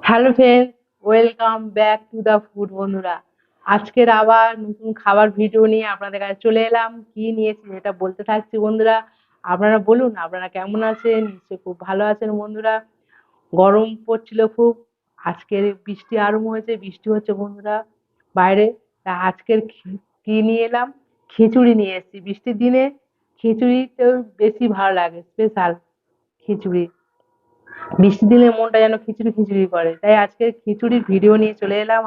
Hello friends, welcome back to the food বন্ধুরা। আজকের আবার নতুন খাবার ভিডিও নিয়ে আপনাদের কাছে চলে এলাম। কি নিয়েছি সেটা বলতে থাকছি বন্ধুরা। আপনারা বলুন, আপনারা কেমন আছেন? নিশ্চয়ই খুব ভালো আছেন বন্ধুরা। গরম পড়ছিল খুব। আজকের বৃষ্টি আরম্ভ হয়েছে, বৃষ্টি হচ্ছে বন্ধুরা বাইরে। তা আজকের কি নিয়ে এলাম? খিচুড়ি নিয়ে এসেছি। বৃষ্টির দিনে খিচুড়ি তো বেশি ভালো লাগে, স্পেশাল খিচুড়ি। বৃষ্টির দিনে মনটা যেন খিচুড়ি খিচুড়ি করে, তাই আজকে খিচুড়ির ভিডিও নিয়ে চলে এলাম।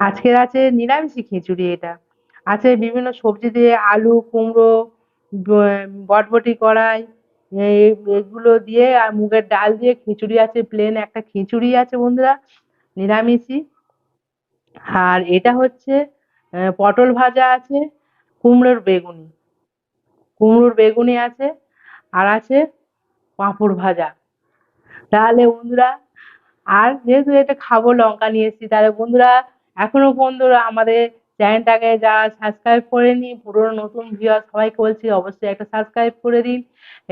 আজকের আছে নিরামিষি খিচুড়ি। এটা আছে বিভিন্ন সবজি দিয়ে, আলু, কুমড়ো, বটবটি, কড়াই, এগুলো দিয়ে আর মুগের ডাল দিয়ে খিচুড়ি আছে। প্লেন একটা খিচুড়ি আছে বন্ধুরা, নিরামিষি। আর এটা হচ্ছে পটল ভাজা আছে, কুমড়োর বেগুনি, কুমড়োর বেগুনি আছে, আর আছে পাঁপড় ভাজা। তাহলে বন্ধুরা, আর যেহেতু এটা খাবো, লঙ্কা নিয়ে এসেছি, তাহলে বন্ধুরা এখনো বন্ধুরা আমাদের চ্যানেলটাকে যারা সাবস্ক্রাইব করেনি, পুরনো নতুন ভিউয়ার সবাইকে বলছি অবশ্যই একটা সাবস্ক্রাইব করে দিন।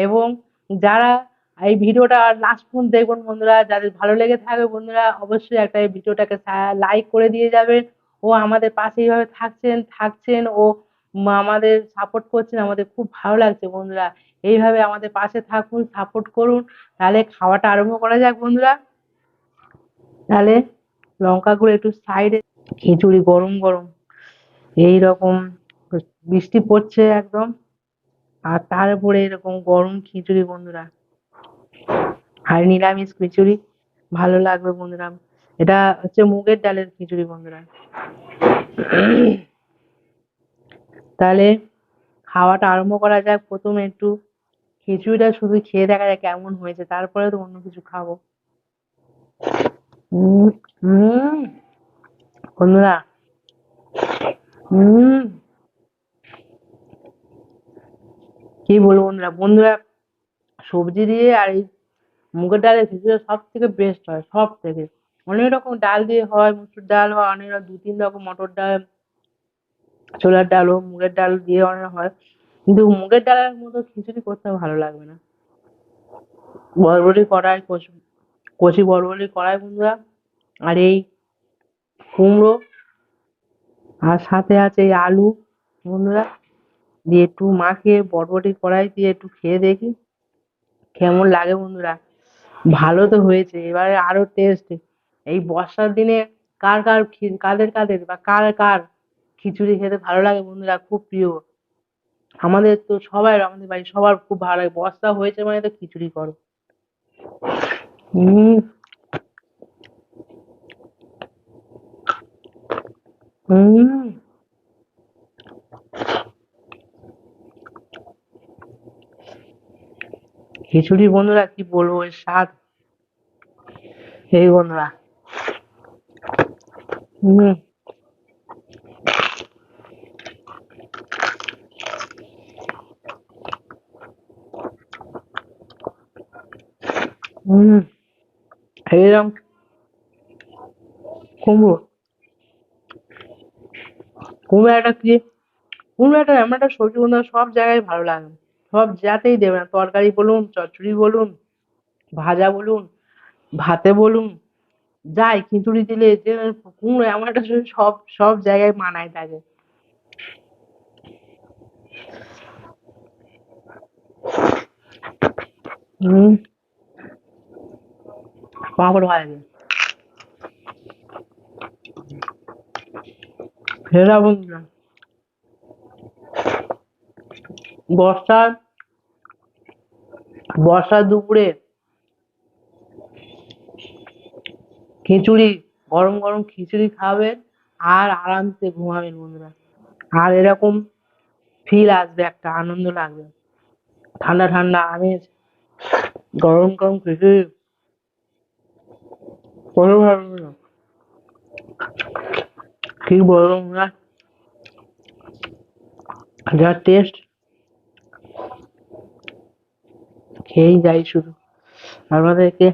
এবং যারা এই ভিডিওটা লাস্ট পর্যন্ত দেখবেন বন্ধুরা, যাদের ভালো লেগে থাকবে বন্ধুরা, অবশ্যই একটা এই ভিডিওটাকে লাইক করে দিয়ে যাবেন। ও আমাদের পাশে এইভাবে থাকছেন ও আমাদের সাপোর্ট করছেন, আমাদের খুব ভালো লাগছে বন্ধুরা। এইভাবে আমাদের পাশে থাকুন, সাপোর্ট করুন। তাহলে খাওয়াটা আরম্ভ করা যাক বন্ধুরা। তাহলে লঙ্কাগুলো একটু সাইডে। খিচুড়ি গরম গরম এইরকম বৃষ্টি পড়ছে একদম, আর তার উপরে এরকম গরম খিচুড়ি বন্ধুরা। আর নিরামিষ খিচুড়ি ভালো লাগবে বন্ধুরা। এটা হচ্ছে মুগের ডালের খিচুড়ি বন্ধুরা। তাহলে খাওয়াটা আরম্ভ করা যাক। প্রথমে একটু খিচুড়িটা শুধু খেয়ে দেখা যাক কেমন হয়েছে, তারপরে তো অন্য কিছু খাবো। উম উম বন্ধুরা, উম কি বলবো বন্ধুরা, বন্ধুরা সবজি দিয়ে আর এই মুগের ডালের খিচুড়িটা সব থেকে বেস্ট হয়, সব থেকে। অনেক রকম ডাল দিয়ে হয়, মুসুর ডাল হয়, অনেক রকম দু তিন রকম, মটর ডাল, ছোলার ডাল ও মুগের ডাল দিয়ে অনেক হয়। কিন্তু মুগের ডালের মতো খিচুড়ি করতে ভালো লাগবে না। বড়বড়ি কড়াই, কচি কচি বড়বড়ি কড়াই বন্ধুরা, আর এই কুমড়ো, আর সাথে আছে এই আলু বন্ধুরা, দিয়ে একটু মাখিয়ে বড়বড়ি কড়াই দিয়ে একটু খেয়ে দেখি কেমন লাগে বন্ধুরা। ভালো তো হয়েছে, এবারে আরো টেস্ট। এই বর্ষার দিনে কার কার কাদের কাদের বা কার কার খিচুড়ি খেতে ভালো লাগে বন্ধুরা, খুব প্রিয়। আমাদের তো সবাই, আমাদের বাড়ির সবার খুব ভালো লাগে। বর্ষা হয়েছে মানে তো খিচুড়ি করো। হম হম খিচুড়ি বন্ধুরা কি বলবো, এর স্বাদ এই বন্ধুরা। হম হম এইরকম কুমড়ো, কুমড়ো একটা কি, কুমড়ো একটা এমন একটা সবজি বন্ধুরা, সব জায়গায় ভালো লাগে। সব যাতেই দেবে না, তরকারি বলুন, চচ্চড়ি বলুন, ভাজা বলুন, ভাতে বলুন, যাই খিচুড়ি দিলে যে কুমড়ো এমন একটা সবজি, সব সব জায়গায় মানায় থাকে। হম পাঁপড় ভাজা, সেরা বন্ধুরা। বর্ষার বর্ষার দুপুরে খিচুড়ি, গরম গরম খিচুড়ি খাবেন আর আরামসে ঘুমাবেন বন্ধুরা। আর এরকম ফিল আসবে, একটা আনন্দ লাগবে। ঠান্ডা ঠান্ডা আমেজ, গরম গরম খিচুড়ি, কোনো ভালো না। কি বলবো বন্ধুরা, যা টেস্ট, খেয়েই যাই শুধু। আপনাদেরকে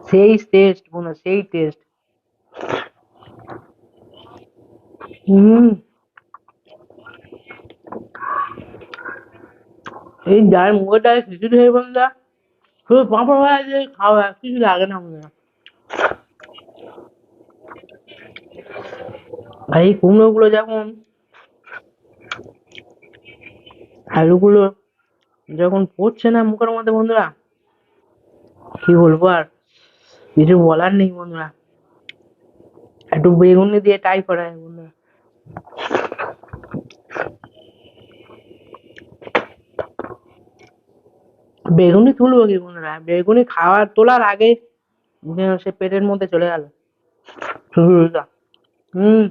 সেই টেস্ট বন্ধুরা, সেই টেস্ট। হুম। এই যার মুগের ডালে খিচুড়ি হয় বন্ধুরা, শুধু পাঁপড় ভাজা দিয়ে খাওয়া, কিছু লাগে না বন্ধুরা। আর এই কুমড়ো গুলো যখন, আলুগুলো যখন পড়ছে না মুখের মধ্যে বন্ধুরা, কি বলবো আর, কিছু বলার নেই বন্ধুরা। একটু বেগুনি দিয়ে ট্রাই করা যায় বন্ধুরা। বেগুনি তুলবো কি বন্ধুরা, বেগুনি খাওয়ার তোলার আগে সে পেটের মধ্যে চলে গেল শুধু। হুম।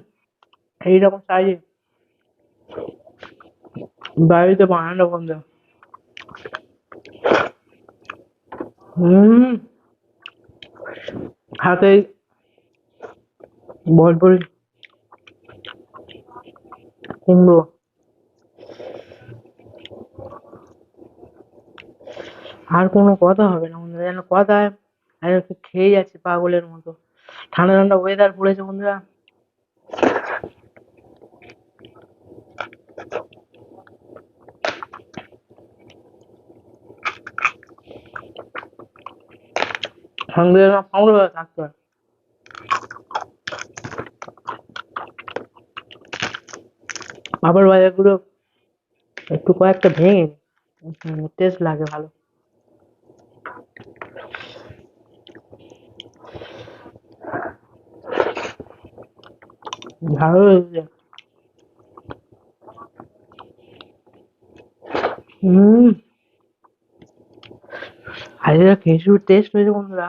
এইরকম সাইজে বাড়িতে বানানো বন্ধুরা। হুম। হাতে ভরপুর কুমড়ো। আর কোনো কথা হবে না বন্ধুরা, যেন কথায় আর একটু খেয়ে যাচ্ছে পাগলের মতো। ঠান্ডা ঠান্ডা ওয়েদার পড়েছে বন্ধুরা। সঙ্গে যেন কামড়ে ধরে থাকতে হয়। আবার বাজারগুলো একটু কয়েকটা ভেঙে টেস্ট লাগে ভালো। ভালো হয়েছে। হুম। আর এটা খেজুর টেস্ট হয়েছে বন্ধুরা।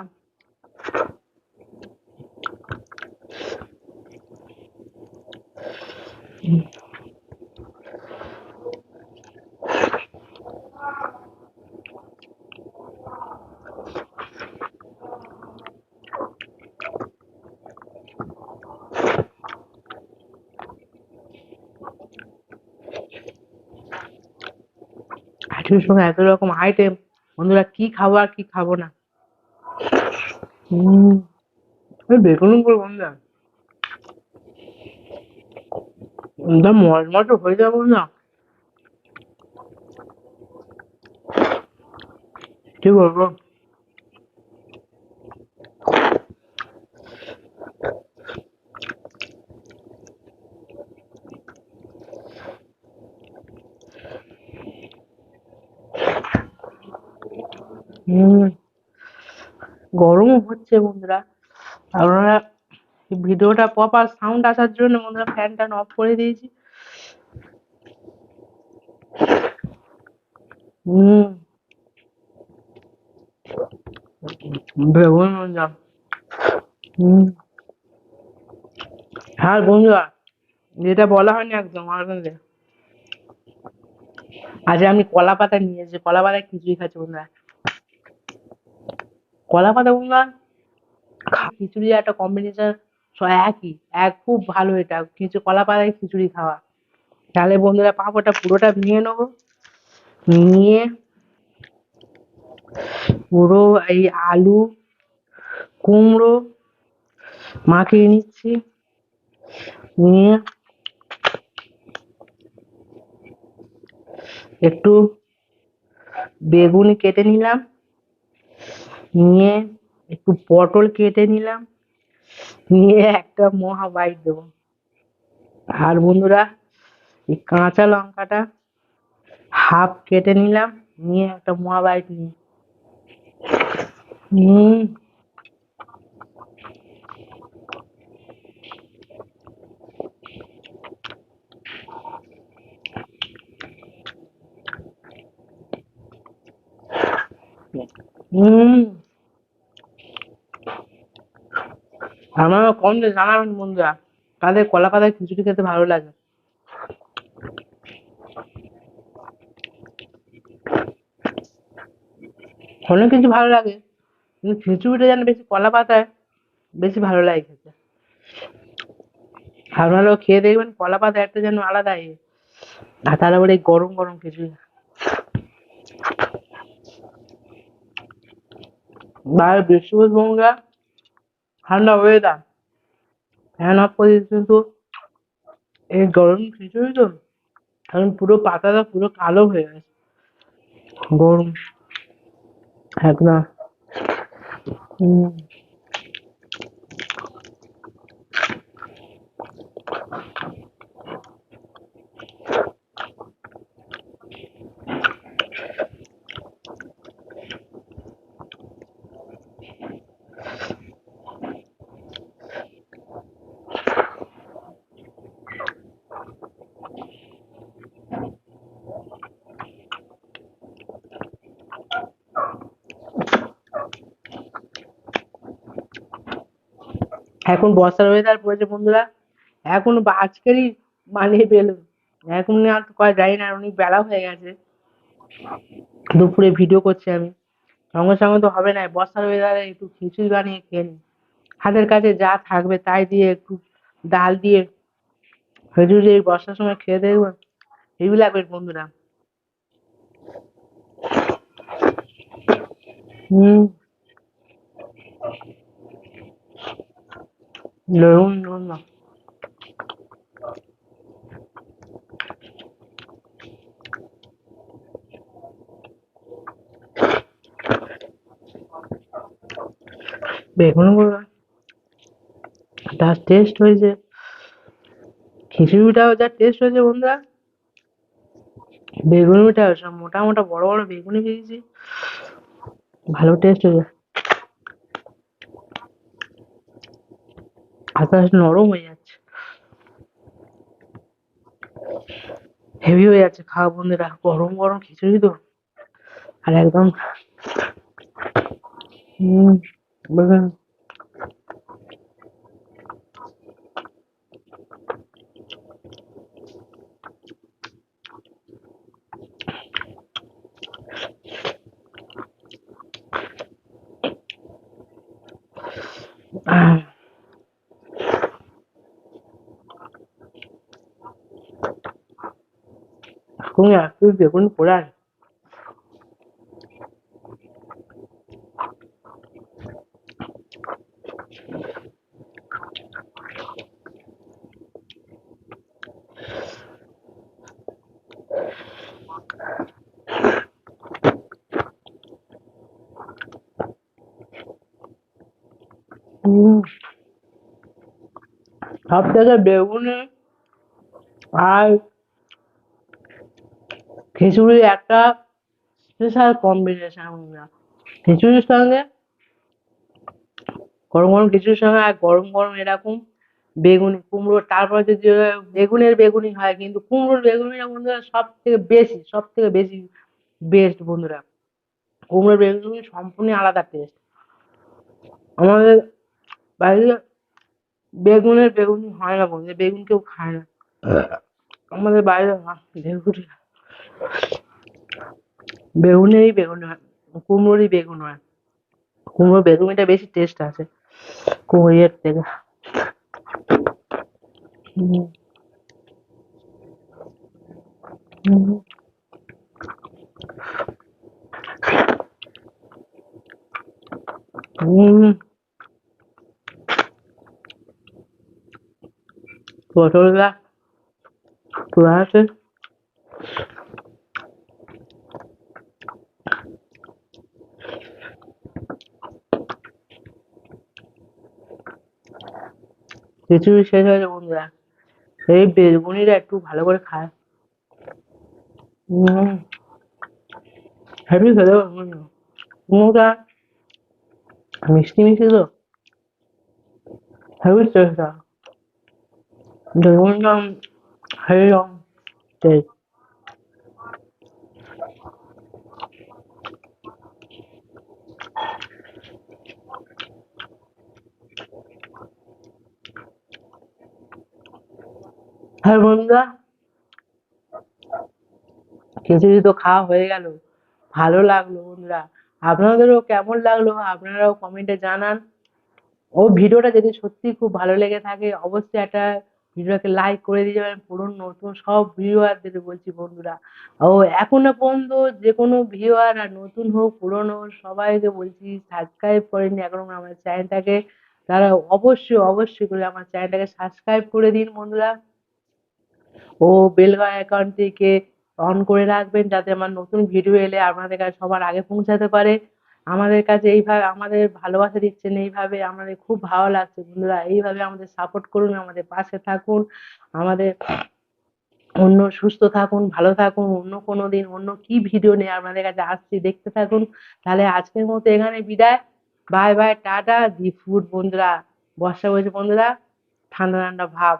আজকের সময় এত রকম আইটেম বন্ধুরা, কি খাবো আর কি খাবো না। হুম। বেগুন গুলো বন্ধুরা একদম মচমচে হয়ে যাবো না, কি বলবো। হুম। গরমও হচ্ছে বন্ধুরা। আপনারা ভিডিওটা প্রপার সাউন্ড আসার জন্য বন্ধুরা ফ্যানটা অফ করে দিয়েছি। হুম। বেগুন ভাজা। হুম। হ্যাঁ বন্ধুরা, যেটা বলা হয়নি একদম আপনাদের, আজ আমি কলা পাতা নিয়ে এসেছি, কলা পাতায় খিচুড়ি খাচ্ছি বন্ধুরা। কলা পাতা বন্ধুরা খিচুড়ি একটা কম্বিনেশন একই, এক খুব ভালো এটা কিছু কলা পাতায় খিচুড়ি খাওয়া। তাহলে বন্ধুরা পাঁপড়টা পুরোটা ভেঙে নেবো, নিয়ে পুরো এই আলু কুমড়ো মাখিয়ে নিচ্ছি, নিয়ে একটু বেগুনি কেটে নিলাম, নিয়ে একটু পটল কেটে নিলাম, নিয়ে একটা মহা বাইট দেবো। আর বন্ধুরা এই কাঁচা লঙ্কাটা হাফ কেটে নিলাম, নিয়ে একটা মহা বাইট নিই। হুম। হুম। আমারও কমেন্টে জানাবেন বন্ধুরা, কাদের কলা পাতায় খিচুড়ি খেতে ভালো লাগে। অনেক কিছু ভালো লাগে, কিন্তু খিচুড়িটা যেন বেশি কলা পাতায় বেশি ভালো লাগে খেতে। আপনারাও খেয়ে দেখবেন, কলা পাতা একটা যেন আলাদা আর তার আবার এই গরম গরম খিচুড়ি। বাইরে বৃষ্টি পড়ছে বন্ধুরা, ঠান্ডা ওয়েদার, ফ্যান অফ করে দিয়েছি কিন্তু এই গরম খিচুড়ি তো এখন পুরো পাতাটা পুরো কালো হয়ে গেছে। গরম একদম। হম। এখন বর্ষার ওয়েদার পড়েছে বন্ধুরা। এখন আজকেরই বানিয়ে পেলো। এখন আর কয় জানি না, অনেক বেলা হয়ে গেছে। দুপুরে ভিডিও করছি আমি। সঙ্গে সঙ্গে তো হবে না, বর্ষার ওয়েদারে একটু খিচুড়ি বানিয়ে খেয়ে নি। হাতের কাছে যা থাকবে তাই দিয়ে একটু ডাল দিয়ে খিচুড়ি এই বর্ষার সময় খেয়ে দেখবেন হেভি লাগবে বন্ধুরা। হম। লবণ লবণ না। বেগুন গুঁড়ো যা টেস্ট হয়েছে, খিচুড়িটাও যা টেস্ট হয়েছে বন্ধুরা। বেগুনিটা সব মোটা মোটা বড় বড় বেগুনি দিয়েছি, ভালো টেস্ট হয়েছে। আস্তে আস্তে নরম হয়ে যাচ্ছে, হেভি হয়ে যাচ্ছে খাওয়া বন্ধুরা। গরম গরম খিচুড়ি তো, আর একদম হম বুঝলেন। আহ, তুমি একটু বেগুন পোড়া। হম। সব থেকে বেগুনে আর খিচুড়ি একটা স্পেশাল কম্বিনেশন বন্ধুরা। খিচুড়ির সঙ্গে, গরম গরম খিচুড়ির সঙ্গে আর গরম গরম এরকম বেগুনি কুমড়ো, তারপর যদি বেগুনের বেগুনি হয়, কিন্তু কুমড়োর বেগুনিটা বন্ধুরা সব থেকে বেশি বেস্ট বন্ধুরা। কুমড়োর বেগুনি সম্পূর্ণ আলাদা টেস্ট। আমাদের বাড়িতে বেগুনের বেগুনি হয় না বন্ধুরা, বেগুন কেউ খায় না। আমাদের বাইরে বেগুনি, বেগুনেরই বেগুন হয়, কুমড়োরই বেগুন হয়। কুমড়োর বেগুনিটা বেশি টেস্ট আছে কুমড়োর থেকে। হুম, হুম, হুম, পটলটা তোলা আছে। খিচুড়ি শেষ হয়েছে বন্ধুরা, এই বেগুনিটা একটু ভালো করে খায়। হুম, হেভি খেতে হবে বন্ধুরা। কুমড়োটা মিষ্টি মিষ্টি তো, হেভি টেস্ট। বেগুনটা হেভি টেস্ট। হ্যাঁ বন্ধুরা, খিচুড়ি তো খাওয়া হয়ে গেল, ভালো লাগলো বন্ধুরা। আপনাদেরও কেমন লাগলো আপনারাও কমেন্টে জানান। ও ভিডিওটা যদি সত্যি খুব ভালো লেগে থাকে অবশ্যই একটা ভিডিওকে লাইক করে দিয়ে যাবেন। পুরো নতুন সব ভিউয়ারদের বলছি বন্ধুরা, ও এখনো পর্যন্ত যে কোনো ভিউয়ার আর নতুন হোক পুরনো হোক সবাইকে বলছি সাবস্ক্রাইব করেনি এখন আমার চ্যানেলটাকে, তারা অবশ্যই অবশ্যই করে আমার চ্যানেলটাকে সাবস্ক্রাইব করে দিন বন্ধুরা। ও বেল আইকনটিকে অন করে রাখবেন, যাতে আমার নতুন ভিডিও এলে আপনাদের কাছে সবার আগে পৌঁছাতে পারে। আমাদের কাছে এইভাবে আমাদের ভালোবাসা দিচ্ছেন, এইভাবে আমাদের খুব ভালো লাগছে বন্ধুরা। এইভাবে আমাদের সাপোর্ট করুন, আমাদের পাশে থাকুন। আমাদের সুস্থ থাকুন, ভালো থাকুন। অন্য কোনো দিন অন্য কি ভিডিও নিয়ে আপনাদের কাছে আসছি, দেখতে থাকুন। তাহলে আজকের মতো এখানে বিদায়। Bye bye, tata. The food বন্ধুরা, বর্ষা বলছে বন্ধুরা, ঠান্ডা ঠান্ডা ভাব।